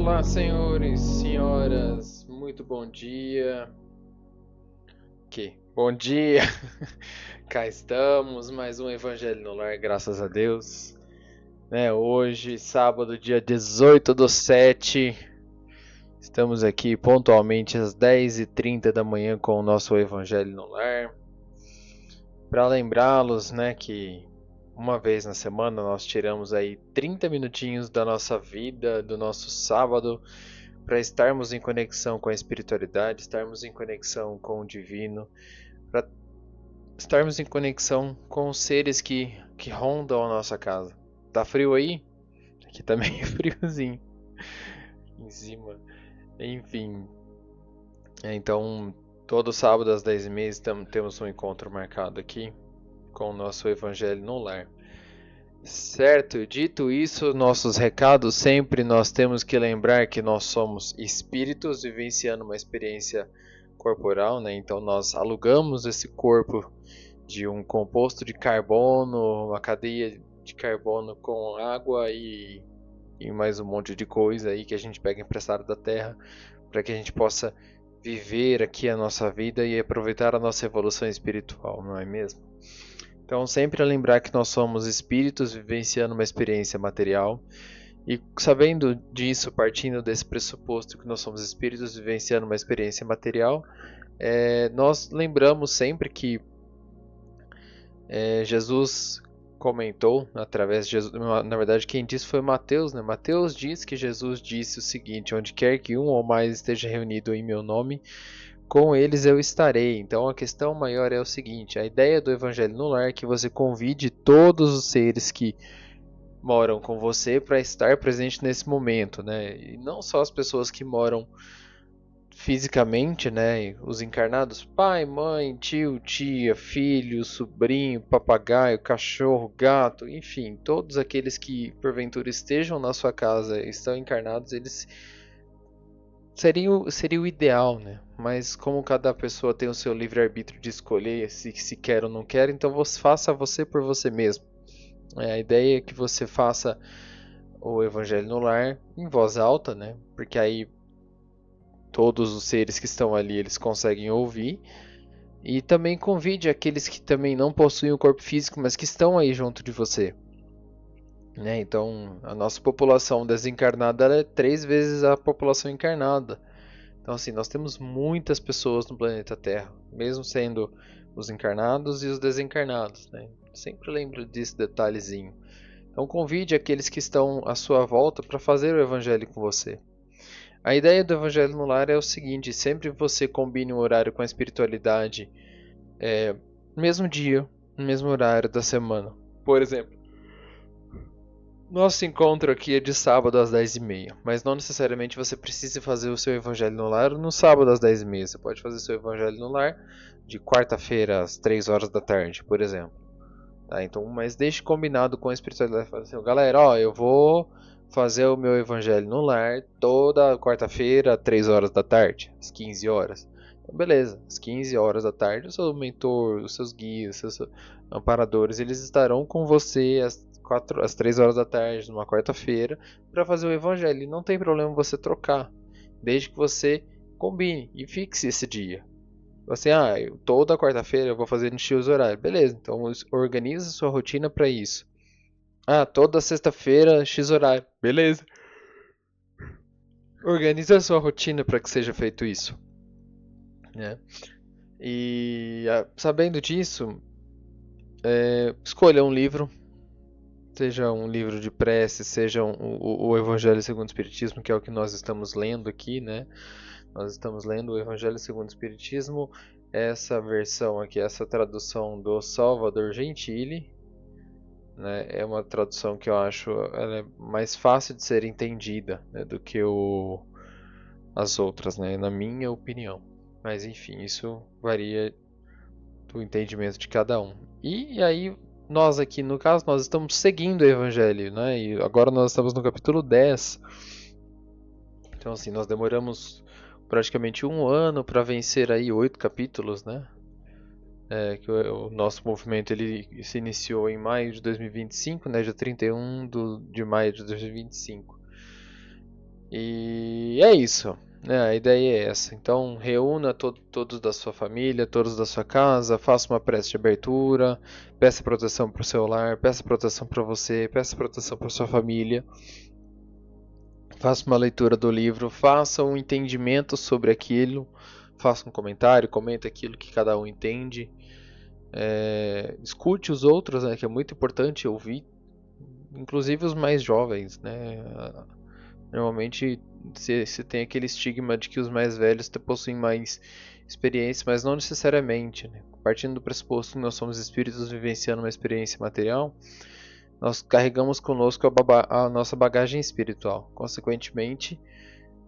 Olá, senhores, senhoras, muito bom dia. Bom dia. Cá estamos, mais um Evangelho no Lar, graças a Deus. Hoje, sábado, dia 18/7, estamos aqui pontualmente às 10h30 da manhã com o nosso Evangelho no Lar. Para lembrá-los, que uma vez na semana nós tiramos aí 30 minutinhos da nossa vida, do nosso sábado, para estarmos em conexão com a espiritualidade, estarmos em conexão com o divino, para estarmos em conexão com os seres que rondam a nossa casa. Tá frio aí? Aqui tá meio friozinho em cima. Enfim, então todo sábado às 10h30 temos um encontro marcado aqui com o nosso Evangelho no Lar. Certo, dito isso, nossos recados sempre nós temos que lembrar que nós somos espíritos vivenciando uma experiência corporal, Então nós alugamos esse corpo de um composto de carbono, uma cadeia de carbono com água e mais um monte de coisa aí que a gente pega emprestado da Terra para que a gente possa viver aqui a nossa vida e aproveitar a nossa evolução espiritual, não é mesmo? Então, sempre lembrar que nós somos espíritos vivenciando uma experiência material e sabendo disso, partindo desse pressuposto que nós somos espíritos vivenciando uma experiência material, nós lembramos sempre que Jesus comentou através de Jesus, na verdade quem disse foi Mateus, Mateus diz que Jesus disse o seguinte: onde quer que um ou mais esteja reunido em meu nome, com eles eu estarei. Então a questão maior é o seguinte: a ideia do Evangelho no Lar é que você convide todos os seres que moram com você para estar presente nesse momento, E não só as pessoas que moram fisicamente, Os encarnados, pai, mãe, tio, tia, filho, sobrinho, papagaio, cachorro, gato, enfim, todos aqueles que porventura estejam na sua casa e estão encarnados, eles seria o ideal, Mas como cada pessoa tem o seu livre-arbítrio de escolher se quer ou não quer, então faça você por você mesmo. A ideia é que você faça o Evangelho no Lar em voz alta, Porque aí todos os seres que estão ali eles conseguem ouvir. E também convide aqueles que também não possuem o corpo físico, mas que estão aí junto de você. Então, a nossa população desencarnada é 3 vezes a população encarnada. Então, assim, nós temos muitas pessoas no planeta Terra, mesmo sendo os encarnados e os desencarnados, Sempre lembro desse detalhezinho. Então, convide aqueles que estão à sua volta para fazer o Evangelho com você. A ideia do Evangelho no Lar é o seguinte: sempre você combine um horário com a espiritualidade, mesmo dia, mesmo horário da semana. Por exemplo, nosso encontro aqui é de sábado às 10h30, mas não necessariamente você precisa fazer o seu Evangelho no Lar no sábado às 10h30. Você pode fazer seu Evangelho no Lar de quarta-feira às 3 horas da tarde, por exemplo. Então, mas deixe combinado com a espiritualidade. Fala assim: galera, eu vou fazer o meu Evangelho no Lar toda quarta-feira, às 3 horas da tarde, às 15 horas. Então, beleza, às 15 horas da tarde, o seu mentor, os seus guias, os seus amparadores, eles estarão com você às 3 horas da tarde, numa quarta-feira, para fazer o Evangelho. E não tem problema você trocar, desde que você combine e fixe esse dia. Assim, toda quarta-feira eu vou fazer no X horário. Beleza, então organize sua rotina para isso. Toda sexta-feira, X horário. Beleza. Organize a sua rotina para que seja feito isso. E sabendo disso, escolha um livro. Seja um livro de prece, seja o Evangelho segundo o Espiritismo, que é o que nós estamos lendo aqui, Nós estamos lendo o Evangelho segundo o Espiritismo, essa versão aqui, essa tradução do Salvador Gentili, É uma tradução que eu acho ela é mais fácil de ser entendida, do que as outras, na minha opinião. Mas enfim, isso varia do entendimento de cada um. E aí, nós aqui, no caso, nós estamos seguindo o Evangelho, E agora nós estamos no capítulo 10. Então, assim, nós demoramos praticamente um ano para vencer aí 8 capítulos, Que o nosso movimento ele se iniciou em maio de 2025, dia 31 de maio de 2025. E é isso, né? A ideia é essa. Então, reúna todos da sua família, todos da sua casa, faça uma prece de abertura, peça proteção para o seu lar, peça proteção para você, peça proteção para sua família. Faça uma leitura do livro, faça um entendimento sobre aquilo, faça um comentário, comente aquilo que cada um entende. Escute os outros, né, que é muito importante ouvir, inclusive os mais jovens, né? Normalmente se tem aquele estigma de que os mais velhos possuem mais experiência, mas não necessariamente, né? Partindo do pressuposto que nós somos espíritos vivenciando uma experiência material, nós carregamos conosco a nossa bagagem espiritual. Consequentemente,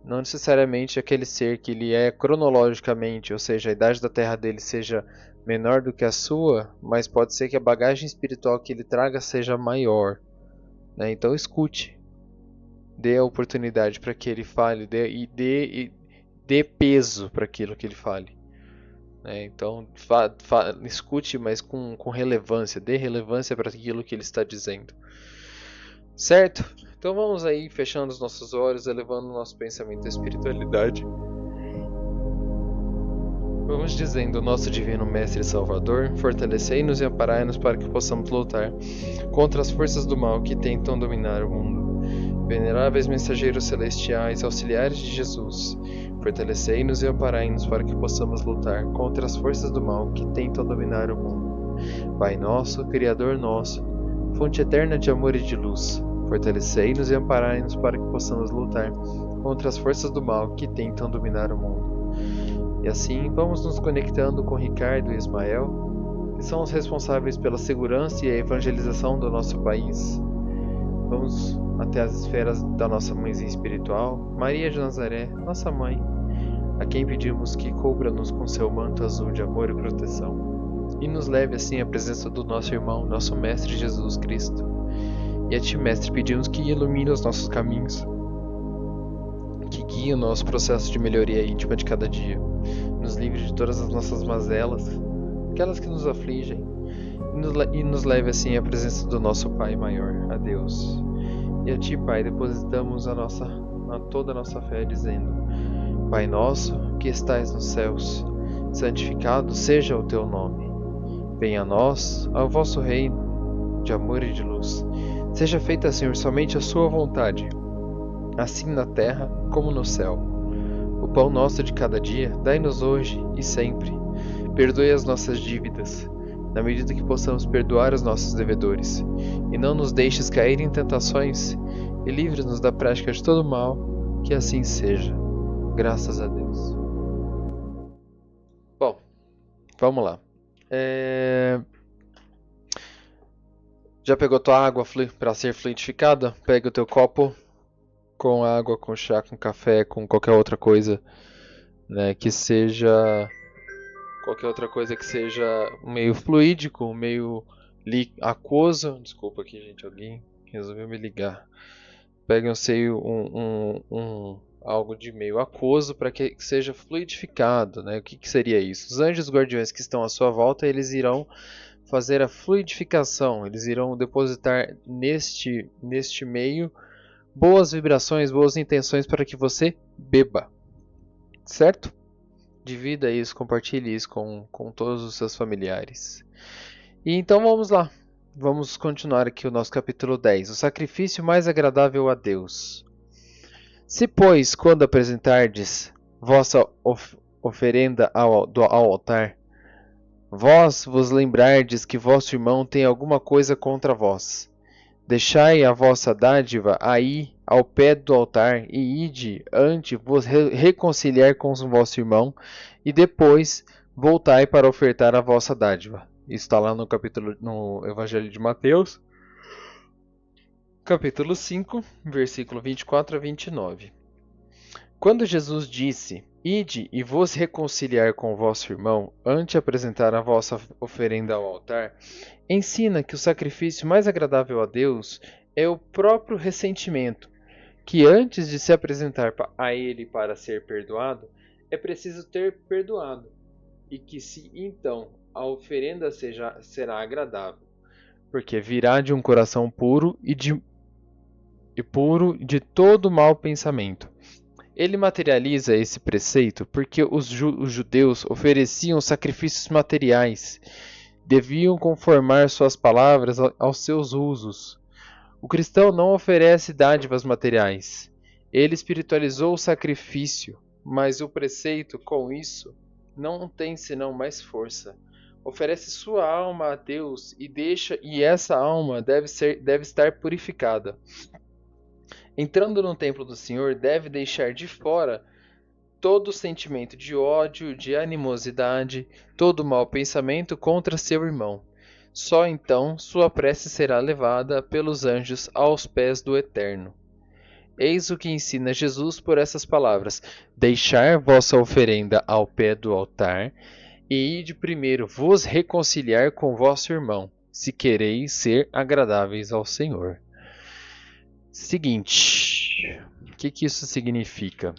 não necessariamente aquele ser que ele é cronologicamente, ou seja, a idade da Terra dele seja menor do que a sua, mas pode ser que a bagagem espiritual que ele traga seja maior, né? Então escute, dê a oportunidade para que ele fale, dê peso para aquilo que ele fale, né? Então escute, mas com relevância, dê relevância para aquilo que ele está dizendo, certo? Então vamos aí fechando os nossos olhos, elevando o nosso pensamento à espiritualidade. Vamos dizendo, nosso divino Mestre e Salvador, fortalecei-nos e amparai-nos para que possamos lutar contra as forças do mal que tentam dominar o mundo. Veneráveis mensageiros celestiais, auxiliares de Jesus, fortalecei-nos e amparai-nos para que possamos lutar contra as forças do mal que tentam dominar o mundo. Pai nosso, Criador nosso, fonte eterna de amor e de luz, fortalecei-nos e amparai-nos para que possamos lutar contra as forças do mal que tentam dominar o mundo. E assim vamos nos conectando com Ricardo e Ismael, que são os responsáveis pela segurança e a evangelização do nosso país. Vamos até as esferas da nossa mãezinha espiritual, Maria de Nazaré, nossa mãe, a quem pedimos que cubra-nos com seu manto azul de amor e proteção, e nos leve assim à presença do nosso irmão, nosso Mestre Jesus Cristo. E a Ti, Mestre, pedimos que ilumine os nossos caminhos, que guie o nosso processo de melhoria íntima de cada dia, nos livre de todas as nossas mazelas, aquelas que nos afligem, e nos leve assim à presença do nosso Pai maior, a Deus. E a Ti, Pai, depositamos toda a nossa fé, dizendo: Pai nosso, que estais nos céus, santificado seja o Teu nome. Venha a nós, ao vosso reino, de amor e de luz. Seja feita, Senhor, somente a Sua vontade, assim na terra como no céu. O pão nosso de cada dia, dai-nos hoje e sempre. Perdoe as nossas dívidas, na medida que possamos perdoar os nossos devedores. E não nos deixes cair em tentações, e livre-nos da prática de todo mal, que assim seja. Graças a Deus. Bom, vamos lá. Já pegou tua água para ser fluidificada? Pega o teu copo com água, com chá, com café, com qualquer outra coisa, né, que seja meio fluídico, meio aquoso. Desculpa aqui, gente, alguém resolveu me ligar. Pegue algo de meio aquoso para que seja fluidificado, né? O que seria isso? Os anjos guardiões que estão à sua volta, eles irão fazer a fluidificação, eles irão depositar neste meio boas vibrações, boas intenções para que você beba, certo? Divida isso, compartilhe isso com todos os seus familiares. E então vamos lá. Vamos continuar aqui o nosso capítulo 10. O sacrifício mais agradável a Deus. Se, pois, quando apresentardes vossa oferenda ao altar, vós vos lembrardes que vosso irmão tem alguma coisa contra vós, deixai a vossa dádiva aí ao pé do altar e ide antes vos reconciliar com o vosso irmão e depois voltai para ofertar a vossa dádiva. Isso está lá no Evangelho de Mateus, capítulo 5, versículo 24 a 29. Quando Jesus disse: Ide e vos reconciliar com o vosso irmão, antes de apresentar a vossa oferenda ao altar, ensina que o sacrifício mais agradável a Deus é o próprio ressentimento, que antes de se apresentar a Ele para ser perdoado, é preciso ter perdoado, e que se então a oferenda será agradável, porque virá de um coração puro e de e puro de todo mau pensamento. Ele materializa esse preceito porque os judeus ofereciam sacrifícios materiais, deviam conformar suas palavras aos seus usos. O cristão não oferece dádivas materiais. Ele espiritualizou o sacrifício, mas o preceito, com isso, não tem senão mais força. Oferece sua alma a Deus e essa alma deve estar purificada. Entrando no templo do Senhor, deve deixar de fora todo sentimento de ódio, de animosidade, todo mau pensamento contra seu irmão. Só então sua prece será levada pelos anjos aos pés do Eterno. Eis o que ensina Jesus por essas palavras: deixar vossa oferenda ao pé do altar e ide primeiro vos reconciliar com vosso irmão, se quereis ser agradáveis ao Senhor. Seguinte, o que isso significa?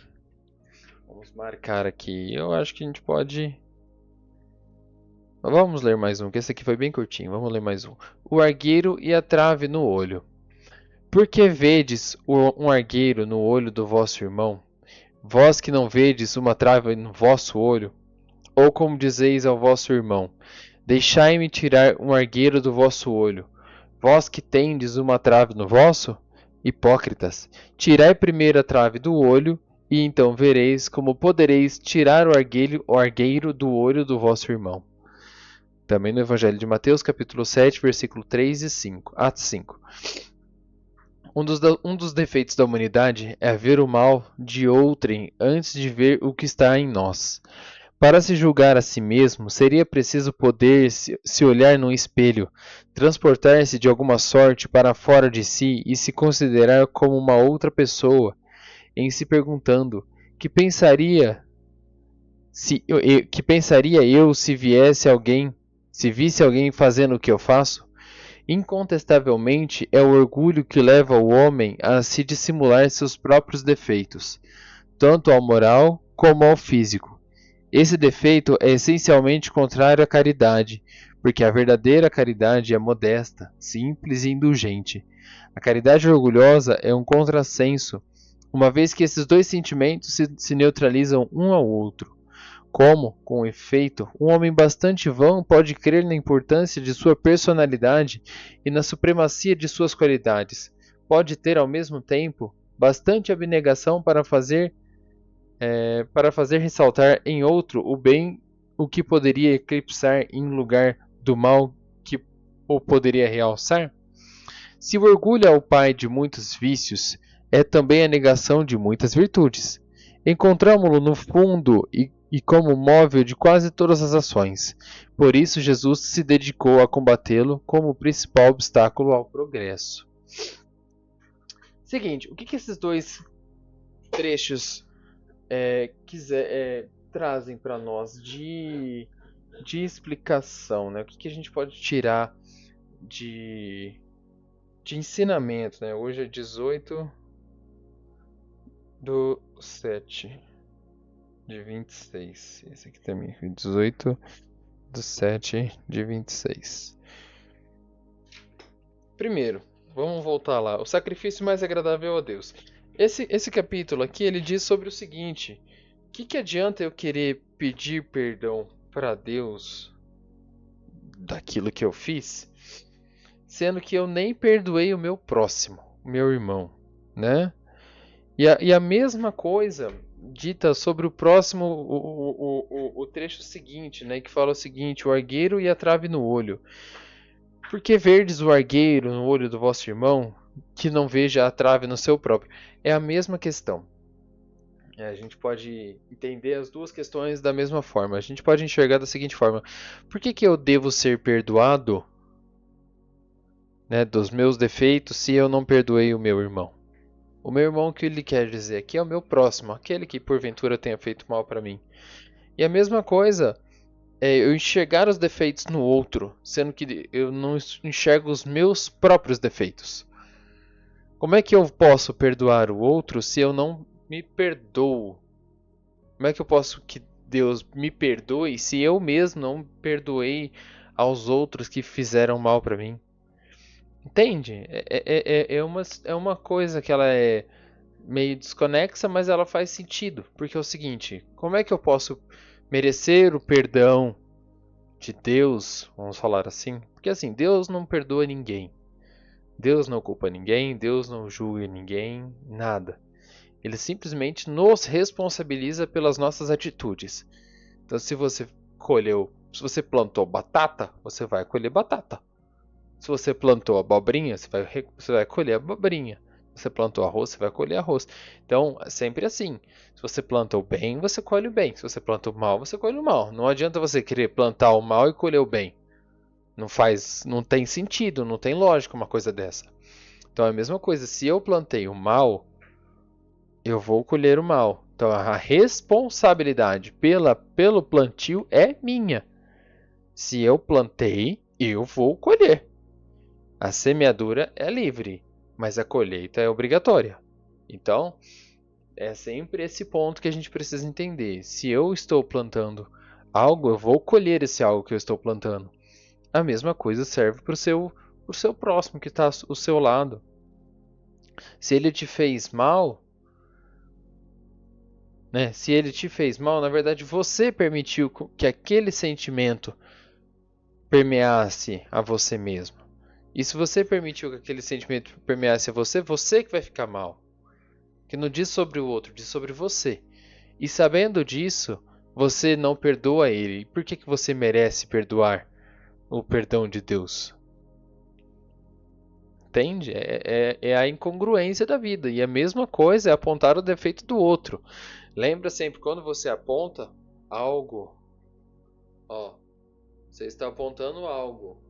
Vamos marcar aqui. Eu acho que a gente pode. Vamos ler mais um, que esse aqui foi bem curtinho. Vamos ler mais um. O argueiro e a trave no olho. Por que vedes um argueiro no olho do vosso irmão, vós que não vedes uma trave no vosso olho? Ou como dizeis ao vosso irmão: deixai-me tirar um argueiro do vosso olho, vós que tendes uma trave no vosso? Hipócritas, tirai primeiro a trave do olho, e então vereis como podereis tirar o argueiro do olho do vosso irmão. Também no Evangelho de Mateus, capítulo 7, versículo 3 e 5. Atos 5. Um dos defeitos da humanidade é ver o mal de outrem antes de ver o que está em nós. Para se julgar a si mesmo, seria preciso poder se olhar num espelho, transportar-se de alguma sorte para fora de si e se considerar como uma outra pessoa, em se perguntando: que pensaria eu se visse alguém fazendo o que eu faço? Incontestavelmente é o orgulho que leva o homem a se dissimular seus próprios defeitos, tanto ao moral como ao físico. Esse defeito é essencialmente contrário à caridade, porque a verdadeira caridade é modesta, simples e indulgente. A caridade orgulhosa é um contrassenso, uma vez que esses dois sentimentos se neutralizam um ao outro. Como, com efeito, um homem bastante vão pode crer na importância de sua personalidade e na supremacia de suas qualidades, pode ter ao mesmo tempo bastante abnegação para fazer ressaltar em outro o bem o que poderia eclipsar em lugar do mal que o poderia realçar? Se o orgulho é o pai de muitos vícios, é também a negação de muitas virtudes. Encontramo-lo no fundo e como móvel de quase todas as ações. Por isso, Jesus se dedicou a combatê-lo como o principal obstáculo ao progresso. Seguinte, o que esses dois trechos trazem para nós de explicação, né? O que a gente pode tirar de ensinamento, né? Hoje é 18/7/26. Esse aqui também, 18/7/26. Primeiro, vamos voltar lá. O sacrifício mais agradável a Deus. Esse capítulo aqui, ele diz sobre o seguinte: o que adianta eu querer pedir perdão para Deus daquilo que eu fiz, sendo que eu nem perdoei o meu próximo, o meu irmão, né? E a mesma coisa dita sobre o próximo, o trecho seguinte, né? Que fala o seguinte: o argueiro e a trave no olho. Por que verdes o argueiro no olho do vosso irmão, que não veja a trave no seu próprio? É a mesma questão. A gente pode entender as duas questões da mesma forma. A gente pode enxergar da seguinte forma: por que eu devo ser perdoado, né, dos meus defeitos se eu não perdoei o meu irmão? O meu irmão, o que ele quer dizer aqui é o meu próximo, aquele que porventura tenha feito mal para mim. E a mesma coisa é eu enxergar os defeitos no outro, sendo que eu não enxergo os meus próprios defeitos. Como é que eu posso perdoar o outro se eu não me perdoo? Como é que eu posso que Deus me perdoe se eu mesmo não perdoei aos outros que fizeram mal para mim? Entende? É uma coisa que ela é meio desconexa, mas ela faz sentido. Porque é o seguinte: como é que eu posso merecer o perdão de Deus? Vamos falar assim. Porque assim, Deus não perdoa ninguém. Deus não culpa ninguém, Deus não julga ninguém, nada. Ele simplesmente nos responsabiliza pelas nossas atitudes. Então, se você plantou batata, você vai colher batata. Se você plantou abobrinha, você vai colher abobrinha. Se você plantou arroz, você vai colher arroz. Então, é sempre assim. Se você planta o bem, você colhe o bem. Se você planta o mal, você colhe o mal. Não adianta você querer plantar o mal e colher o bem. Não tem sentido, não tem lógica uma coisa dessa. Então é a mesma coisa, se eu plantei o mal, eu vou colher o mal. Então a responsabilidade pelo plantio é minha. Se eu plantei, eu vou colher. A semeadura é livre, mas a colheita é obrigatória. Então, é sempre esse ponto que a gente precisa entender. Se eu estou plantando algo, eu vou colher esse algo que eu estou plantando. A mesma coisa serve para o seu próximo que está ao seu lado. Se ele te fez mal, né? Se ele te fez mal, na verdade você permitiu que aquele sentimento permeasse a você mesmo. E se você permitiu que aquele sentimento permeasse a você, você que vai ficar mal. Que não diz sobre o outro, diz sobre você. E sabendo disso, você não perdoa ele. E por que você merece perdoar o perdão de Deus? Entende? É a incongruência da vida. E a mesma coisa é apontar o defeito do outro. Lembra sempre, quando você aponta algo, ó, você está apontando algo,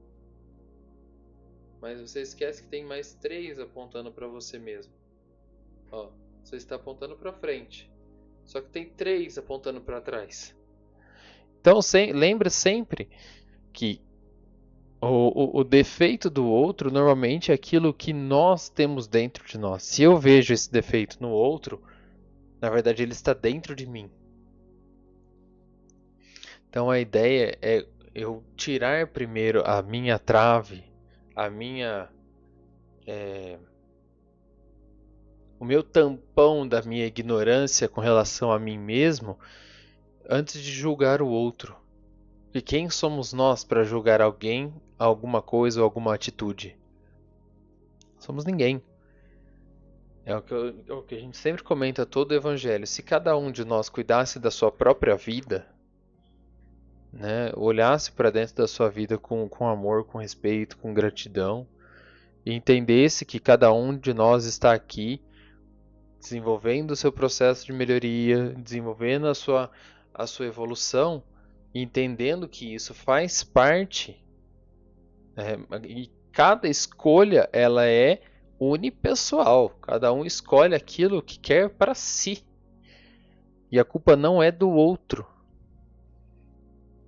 mas você esquece que tem mais três apontando para você mesmo. Ó, você está apontando para frente, só que tem três apontando para trás. Então lembra sempre que o defeito do outro normalmente é aquilo que nós temos dentro de nós. Se eu vejo esse defeito no outro, na verdade ele está dentro de mim. Então a ideia é eu tirar primeiro a minha trave, a minha o meu tampão da minha ignorância com relação a mim mesmo antes de julgar o outro. E quem somos nós para julgar alguém, alguma coisa ou alguma atitude? Somos ninguém. É o que a gente sempre comenta todo o evangelho. Se cada um de nós cuidasse da sua própria vida, né, olhasse para dentro da sua vida com amor, com respeito, com gratidão, e entendesse que cada um de nós está aqui desenvolvendo o seu processo de melhoria, desenvolvendo a sua evolução, entendendo que isso faz parte, e cada escolha ela é unipessoal, cada um escolhe aquilo que quer para si, e a culpa não é do outro,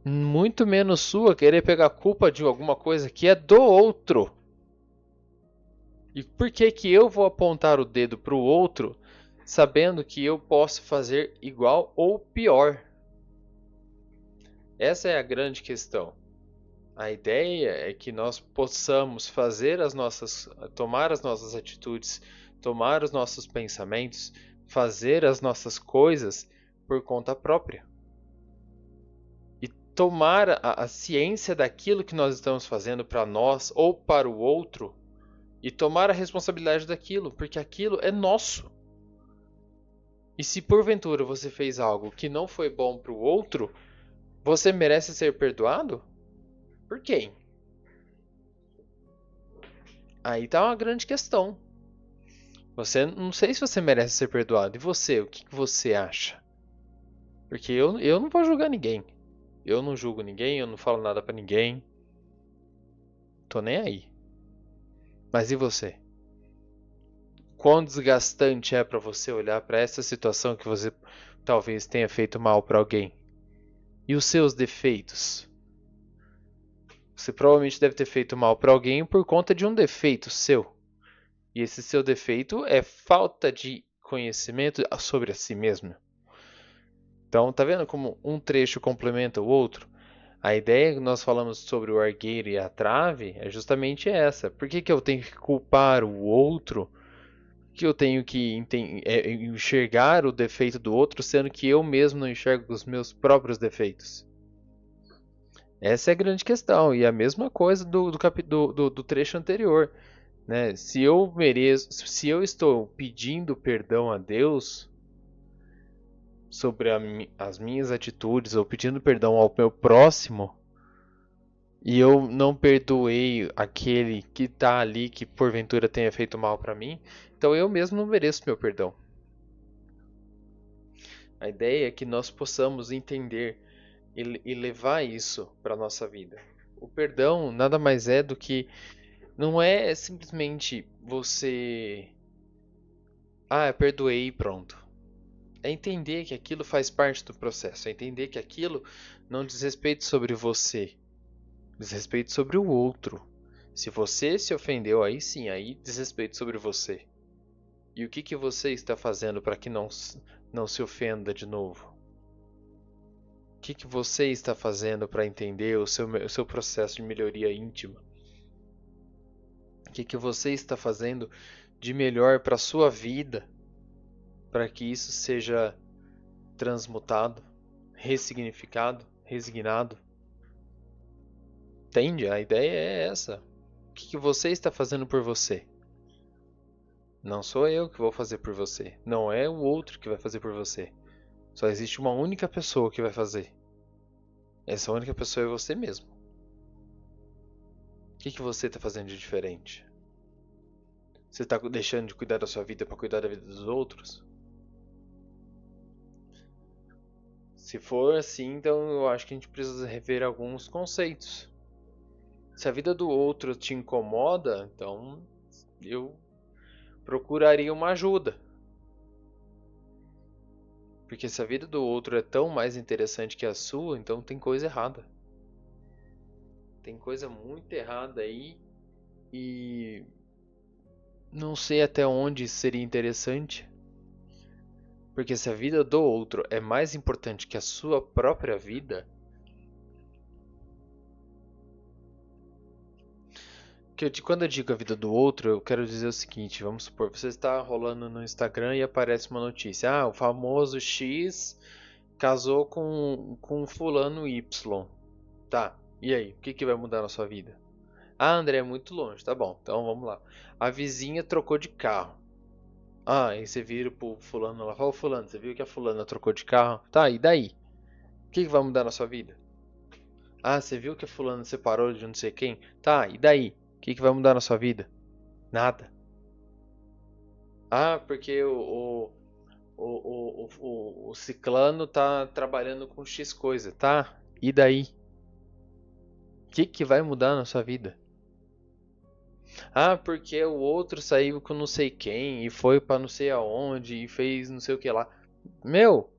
muito menos sua querer pegar a culpa de alguma coisa que é do outro. E por que que eu vou apontar o dedo para o outro, sabendo que eu posso fazer igual ou pior? Essa é a grande questão. A ideia é que nós possamos tomar as nossas atitudes, tomar os nossos pensamentos, fazer as nossas coisas por conta própria. E tomar a ciência daquilo que nós estamos fazendo para nós ou para o outro e tomar a responsabilidade daquilo, porque aquilo é nosso. E se porventura você fez algo que não foi bom para o outro, você merece ser perdoado? Por quem? Aí tá uma grande questão. Você não sei se você merece ser perdoado. E você, o que você acha? Porque eu não vou julgar ninguém. Eu não julgo ninguém, eu não falo nada pra ninguém. Tô nem aí. Mas e você? Quão desgastante é pra você olhar pra essa situação que você talvez tenha feito mal pra alguém? E os seus defeitos? Você provavelmente deve ter feito mal pra alguém por conta de um defeito seu. E esse seu defeito é falta de conhecimento sobre a si mesmo. Então, tá vendo como um trecho complementa o outro? A ideia que nós falamos sobre o argueiro e a trave é justamente essa. Por que que eu tenho que culpar o outro? Que eu tenho que enxergar o defeito do outro, sendo que eu mesmo não enxergo os meus próprios defeitos? Essa é a grande questão. E a mesma coisa do trecho anterior, né? Se eu mereço, se eu estou pedindo perdão a Deus sobre as minhas atitudes, ou pedindo perdão ao meu próximo, e eu não perdoei aquele que está ali que porventura tenha feito mal para mim, então eu mesmo não mereço meu perdão. A ideia é que nós possamos entender e levar isso para a nossa vida. O perdão nada mais é do que, não é simplesmente você, eu perdoei e pronto. É entender que aquilo faz parte do processo, é entender que aquilo não diz respeito sobre você, diz respeito sobre o outro. Se você se ofendeu, aí sim, aí diz respeito sobre você. E o que você está fazendo para que não se ofenda de novo? O que você está fazendo para entender o seu processo de melhoria íntima? O que você está fazendo de melhor para a sua vida, para que isso seja transmutado, ressignificado, resignado? Entende? A ideia é essa. O que você está fazendo por você? Não sou eu que vou fazer por você. Não é o outro que vai fazer por você. Só existe uma única pessoa que vai fazer. Essa única pessoa é você mesmo. O que você está fazendo de diferente? Você está deixando de cuidar da sua vida para cuidar da vida dos outros? Se for assim, então eu acho que a gente precisa rever alguns conceitos. Se a vida do outro te incomoda, então eu procuraria uma ajuda. Porque se a vida do outro é tão mais interessante que a sua, então tem coisa errada. Tem coisa muito errada aí e não sei até onde seria interessante. Porque se a vida do outro é mais importante que a sua própria vida, quando eu digo a vida do outro, eu quero dizer o seguinte: vamos supor, você está rolando no Instagram e aparece uma notícia. O famoso X casou com fulano Y. Tá, e aí? O que vai mudar na sua vida? André, é muito longe. Tá bom, então vamos lá. A vizinha trocou de carro. Aí você vira pro fulano lá. Fala, fulano, você viu que a fulana trocou de carro? Tá, e daí? O que vai mudar na sua vida? Você viu que a fulana separou de não sei quem? Tá, e daí? O que vai mudar na sua vida? Nada. Porque o ciclano tá trabalhando com X coisa. Tá, e daí? O que vai mudar na sua vida? Porque o outro saiu com não sei quem e foi pra não sei aonde e fez não sei o que lá. Meu,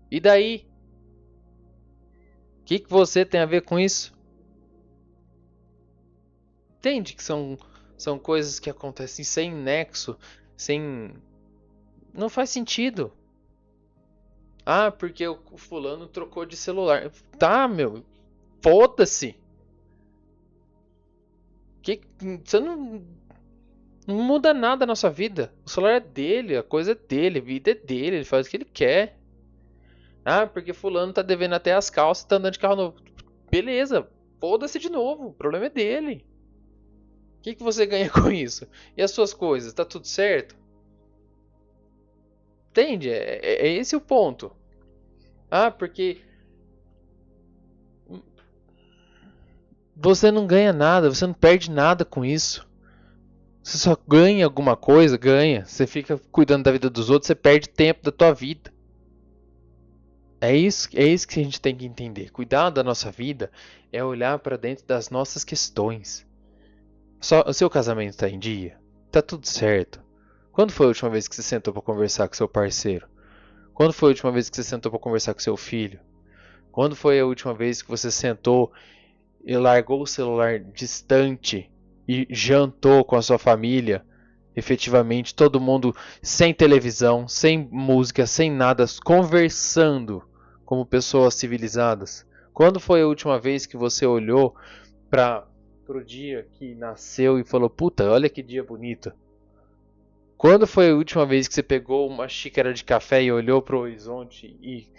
e daí? O que você tem a ver com isso? Entende que são coisas que acontecem sem nexo, sem. Não faz sentido. Porque o fulano trocou de celular. Tá, meu, foda-se. Você não muda nada na sua vida. O celular é dele, a coisa é dele, a vida é dele, ele faz o que ele quer. Porque fulano tá devendo até as calças e tá andando de carro novo. Beleza, foda-se de novo, o problema é dele. O que você ganha com isso? E as suas coisas, tá tudo certo? Entende? É esse o ponto. Porque você não ganha nada, você não perde nada com isso. Você só ganha alguma coisa, ganha. Você fica cuidando da vida dos outros, você perde tempo da tua vida. É isso que a gente tem que entender. Cuidar da nossa vida é olhar para dentro das nossas questões. O seu casamento está em dia? Tá tudo certo? Quando foi a última vez que você sentou para conversar com seu parceiro? Quando foi a última vez que você sentou para conversar com seu filho? Quando foi a última vez que você sentou e largou o celular distante e jantou com a sua família? Efetivamente, todo mundo sem televisão, sem música, sem nada, conversando como pessoas civilizadas. Quando foi a última vez que você olhou pro dia que nasceu e falou, puta, olha que dia bonito? Quando foi a última vez que você pegou uma xícara de café e olhou pro horizonte e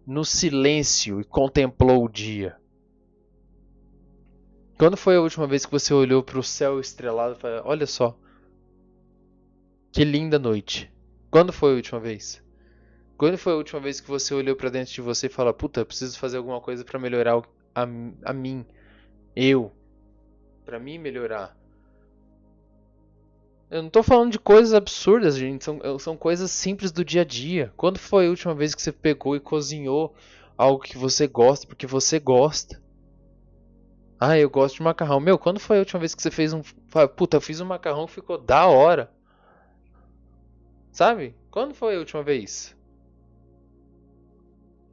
no silêncio e contemplou o dia? Quando foi a última vez que você olhou pro céu estrelado e falou, olha só, que linda noite? Quando foi a última vez? Quando foi a última vez que você olhou pra dentro de você e falou, puta, eu preciso fazer alguma coisa pra melhorar a mim, eu, pra mim melhorar? Eu não tô falando de coisas absurdas, gente, são coisas simples do dia a dia. Quando foi a última vez que você pegou e cozinhou algo que você gosta, porque você gosta? Ah, eu gosto de macarrão. Meu, quando foi a última vez que você fez um. Puta, eu fiz um macarrão que ficou da hora. Sabe? Quando foi a última vez?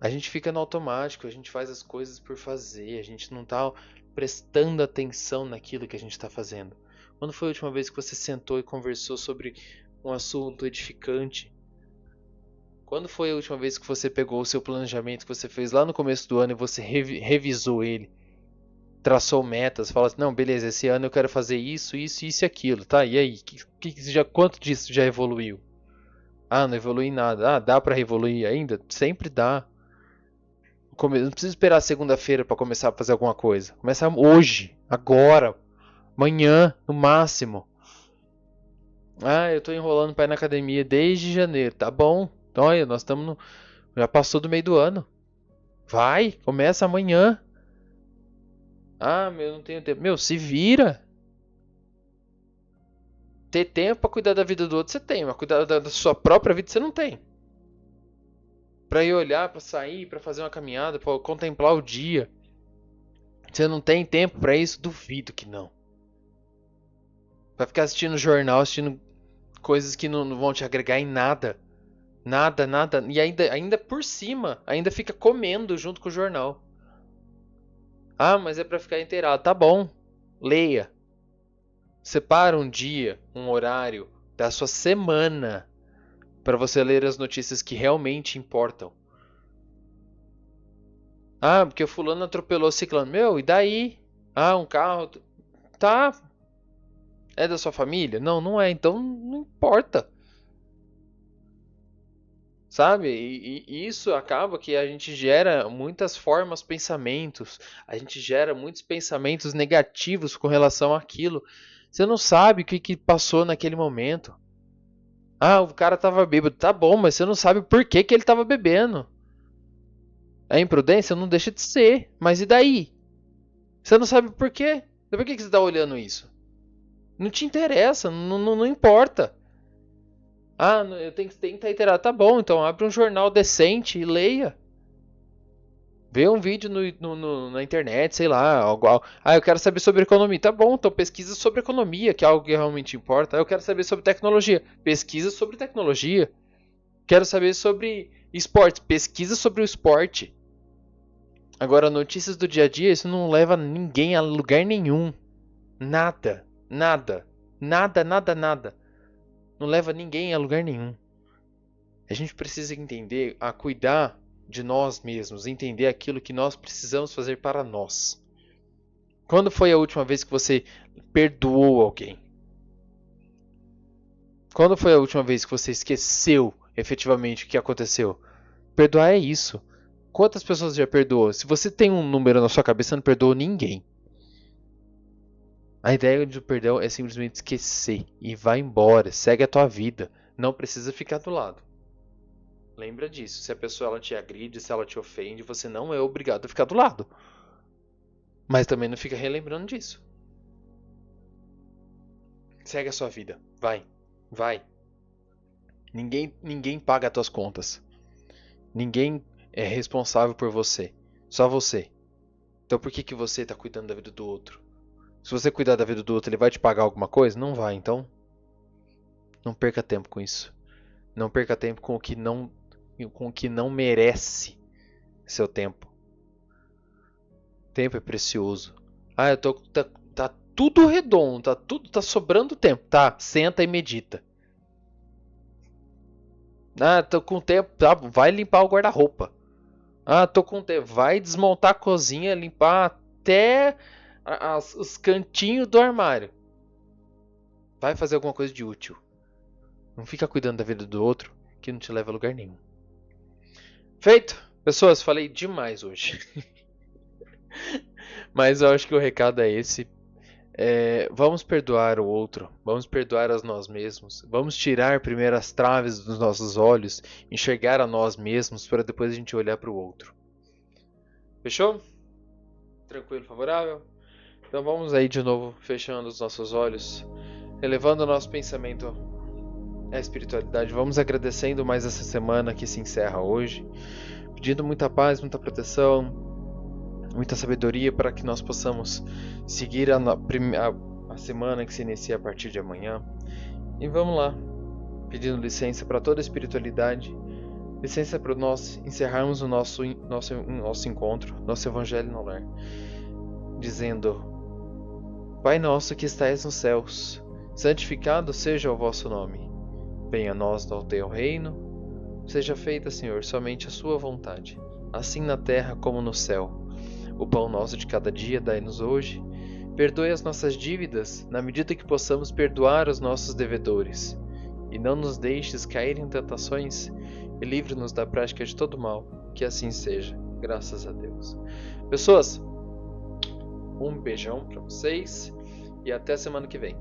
A gente fica no automático, a gente faz as coisas por fazer, a gente não tá prestando atenção naquilo que a gente tá fazendo. Quando foi a última vez que você sentou e conversou sobre um assunto edificante? Quando foi a última vez que você pegou o seu planejamento que você fez lá no começo do ano e você revisou ele? Traçou metas, falou assim, não, beleza, esse ano eu quero fazer isso, isso, isso e aquilo, tá? E aí, quanto disso já evoluiu? Ah, não evolui nada. Ah, dá pra evoluir ainda? Sempre dá. Não precisa esperar segunda-feira pra começar a fazer alguma coisa. Começa hoje, agora, amanhã, no máximo. Ah, eu tô enrolando pra ir na academia desde janeiro. Tá bom. Então, olha, nós estamos no... Já passou do meio do ano. Vai, começa amanhã. Ah, meu, eu não tenho tempo. Meu, se vira. Ter tempo pra cuidar da vida do outro você tem, mas cuidar da sua própria vida você não tem. Pra ir olhar, pra sair, pra fazer uma caminhada, pra contemplar o dia. Você não tem tempo pra isso? Duvido que não. Vai ficar assistindo jornal, assistindo coisas que não vão te agregar em nada. Nada, nada. E ainda por cima, ainda fica comendo junto com o jornal. Ah, mas é pra ficar inteirado. Tá bom. Leia. Separa um dia, um horário da sua semana para você ler as notícias que realmente importam. Ah, porque o fulano atropelou o ciclano. Meu, e daí? Ah, um carro. Tá. É da sua família? Não, não é. Então não importa. Sabe? E isso acaba que a gente gera muitas formas, pensamentos. A gente gera muitos pensamentos negativos com relação àquilo. Você não sabe o que passou naquele momento. Ah, o cara tava bêbado. Tá bom, mas você não sabe por que ele tava bebendo. É imprudência? Não deixa de ser. Mas e daí? Você não sabe por quê? Por que você tá olhando isso? Não te interessa, não importa. Ah, eu tenho que estar inteirado. Tá bom, então abre um jornal decente e leia. Vê um vídeo na internet, sei lá. Ah, eu quero saber sobre economia. Tá bom, então pesquisa sobre economia, que é algo que realmente importa. Ah, eu quero saber sobre tecnologia. Pesquisa sobre tecnologia. Quero saber sobre esporte. Pesquisa sobre o esporte. Agora, notícias do dia a dia, isso não leva ninguém a lugar nenhum. Nada. Nada. Nada, nada, nada. Não leva ninguém a lugar nenhum. A gente precisa entender, a cuidar de nós mesmos, entender aquilo que nós precisamos fazer para nós. Quando foi a última vez que você perdoou alguém? Quando foi a última vez que você esqueceu efetivamente o que aconteceu? Perdoar é isso. Quantas pessoas já perdoou? Se você tem um número na sua cabeça, não perdoou ninguém. A ideia do perdão é simplesmente esquecer e vai embora, segue a tua vida, não precisa ficar do lado. Lembra disso, se a pessoa ela te agride, se ela te ofende, você não é obrigado a ficar do lado. Mas também não fica relembrando disso. Segue a sua vida, vai, vai. Ninguém paga as tuas contas. Ninguém é responsável por você, só você. Então por que você está cuidando da vida do outro? Se você cuidar da vida do outro, ele vai te pagar alguma coisa? Não vai, então não perca tempo com isso. Não perca tempo com o que não merece seu tempo. Tempo é precioso. Ah, tá tudo redondo, tá sobrando tempo. Tá, senta e medita. Ah, tô com tempo, tá, vai limpar o guarda-roupa. Ah, tô com tempo. Vai desmontar a cozinha, limpar até os cantinhos do armário. Vai fazer alguma coisa de útil. Não fica cuidando da vida do outro, que não te leva a lugar nenhum. Feito! Pessoas, falei demais hoje. Mas eu acho que o recado é esse. Vamos perdoar o outro, vamos perdoar a nós mesmos, vamos tirar primeiro as traves dos nossos olhos, enxergar a nós mesmos para depois a gente olhar para o outro. Fechou? Tranquilo, favorável? Então vamos aí de novo, fechando os nossos olhos, elevando o nosso pensamento à espiritualidade. Vamos agradecendo mais essa semana que se encerra hoje, pedindo muita paz, muita proteção, muita sabedoria para que nós possamos seguir a semana que se inicia a partir de amanhã. E vamos lá, pedindo licença para toda a espiritualidade, licença para nós encerrarmos o nosso encontro, nosso Evangelho no Lar, dizendo: Pai nosso que estais nos céus, santificado seja o vosso nome. Venha a nós o teu reino, seja feita, Senhor, somente a sua vontade, assim na terra como no céu. O pão nosso de cada dia dai-nos hoje. Perdoe as nossas dívidas, na medida que possamos perdoar os nossos devedores. E não nos deixes cair em tentações, e livre-nos da prática de todo mal. Que assim seja, graças a Deus. Pessoas, um beijão para vocês, e até semana que vem.